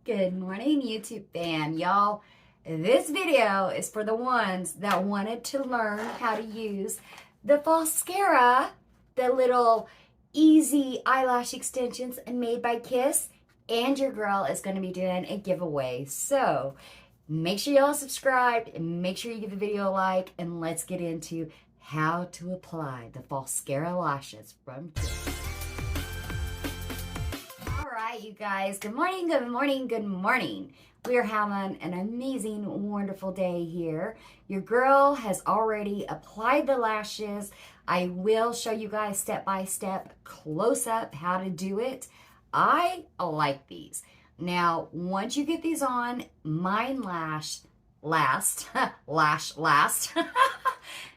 Good morning, YouTube fam. Y'all, this video is for the ones that wanted to learn how to use the Falscara, the little easy eyelash extensions made by Kiss, and your girl is going to be doing a giveaway. So make sure y'all subscribe and make sure you give the video a like, and let's get into how to apply the Falscara lashes from Kiss. Alright, you guys, good morning, good morning, good morning. We are having an amazing, wonderful day here. Your girl has already applied the lashes. I will show you guys step by step, close up, how to do it. I like these. Now, once you get these on, mine last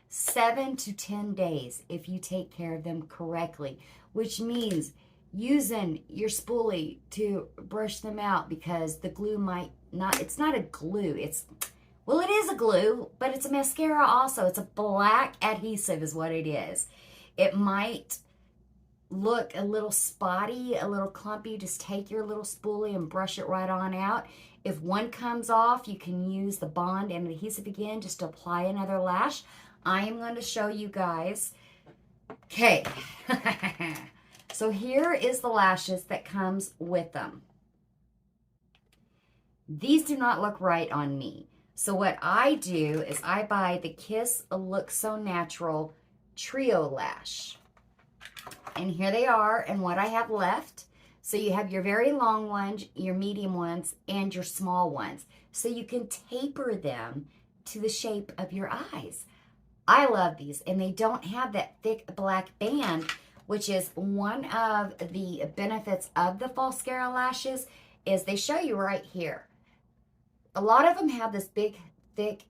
7 to 10 days if you take care of them correctly, which means using your spoolie to brush them out, because the glue might not, it's not a glue, well, it is a glue, but it's a mascara also. It's a black adhesive is what it is. It might look a little spotty, a little clumpy. Just take your little spoolie and brush it right on out. If one comes off, you can use the bond and adhesive again just to apply another lash. I am going to show you guys. Okay. So here is the lashes that comes with them. These do not look right on me. So what I do is I buy the Kiss Look So Natural Trio Lash. And here they are and what I have left. So you have your very long ones, your medium ones, and your small ones. So you can taper them to the shape of your eyes. I love these, and they don't have that thick black band, which is one of the benefits of the Falscara lashes, is they show you right here. A lot of them have this big, thick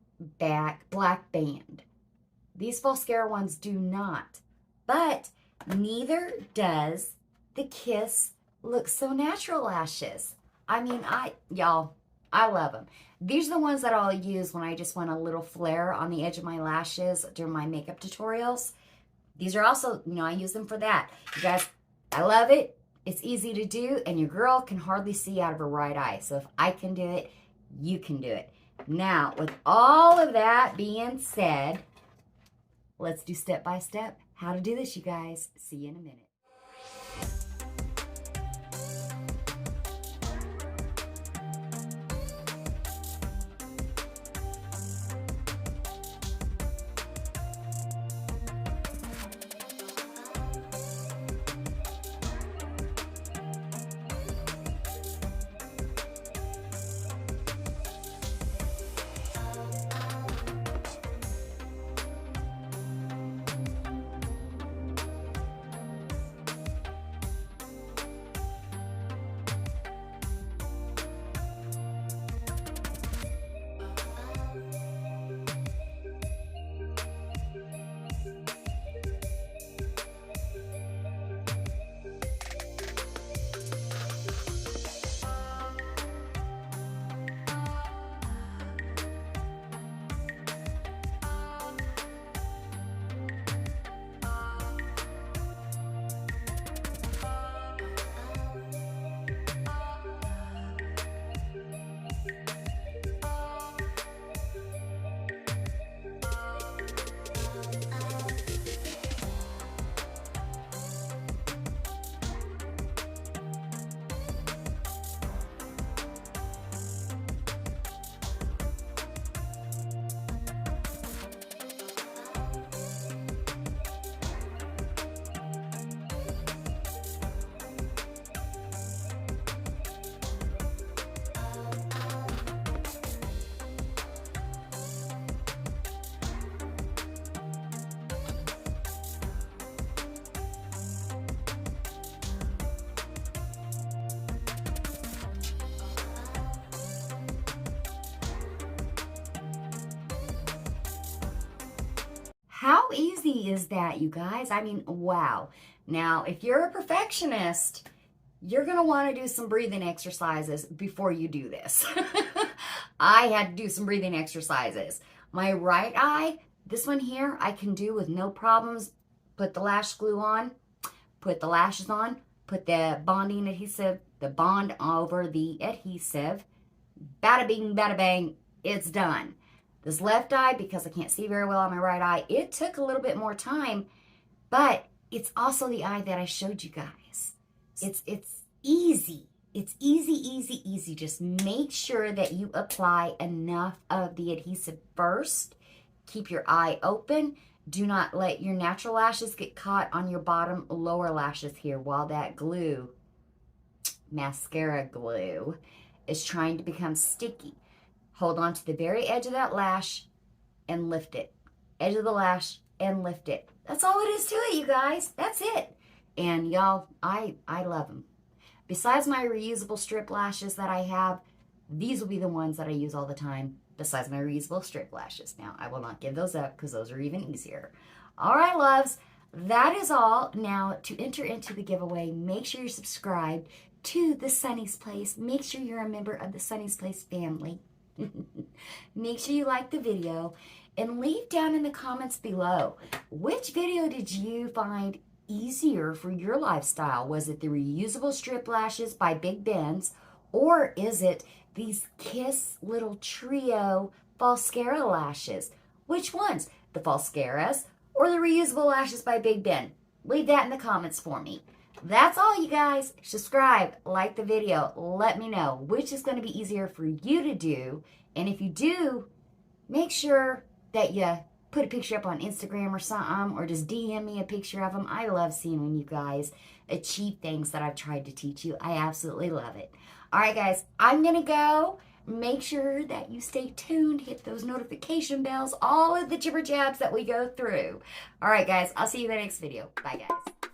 black band. These Falscara ones do not, but neither does the Kiss Look So Natural lashes. I mean, y'all, I love them. These are the ones that I'll use when I just want a little flare on the edge of my lashes during my makeup tutorials. These are also, I use them for that. You guys, I love it. It's easy to do, and your girl can hardly see out of her right eye. So if I can do it, you can do it. Now, with all of that being said, let's do step by step how to do this, you guys. See you in a minute. How easy is that, you guys? I mean, wow. Now, if you're a perfectionist, you're going to want to do some breathing exercises before you do this. I had to do some breathing exercises. My right eye, this one here, I can do with no problems. Put the lash glue on, put the lashes on, put the bonding adhesive, the bond over the adhesive. Bada bing, bada bang, it's done. This left eye, because I can't see very well on my right eye, it took a little bit more time, but it's also the eye that I showed you guys. It's easy. It's easy, easy, easy. Just make sure that you apply enough of the adhesive first. Keep your eye open. Do not let your natural lashes get caught on your bottom lower lashes here while that glue, mascara glue, is trying to become sticky. Hold on to the very edge of that lash and lift it. Edge of the lash and lift it. That's all it is to it, you guys. That's it. And y'all, I love them. Besides my reusable strip lashes that I have, these will be the ones that I use all the time. Besides my reusable strip lashes. Now, I will not give those up because those are even easier. All right, loves. That is all. Now, to enter into the giveaway, make sure you're subscribed to the Sunny's Place. Make sure you're a member of the Sunny's Place family. Make sure you like the video and leave down in the comments below, which video did you find easier for your lifestyle? Was it the reusable strip lashes by Big Ben's, or is it these Kiss little trio Falscara lashes? Which ones? The Falscaras or the reusable lashes by Big Ben? Leave that in the comments for me. That's all, you guys. Subscribe, like the video, let me know which is going to be easier for you to do. And if you do, make sure that you put a picture up on Instagram or something, or just DM me a picture of them. I love seeing when you guys achieve things that I've tried to teach you. I absolutely love it. All right, guys, I'm going to go. Make sure that you stay tuned, hit those notification bells, all of the jibber jabs that we go through. All right, guys, I'll see you in the next video. Bye, guys.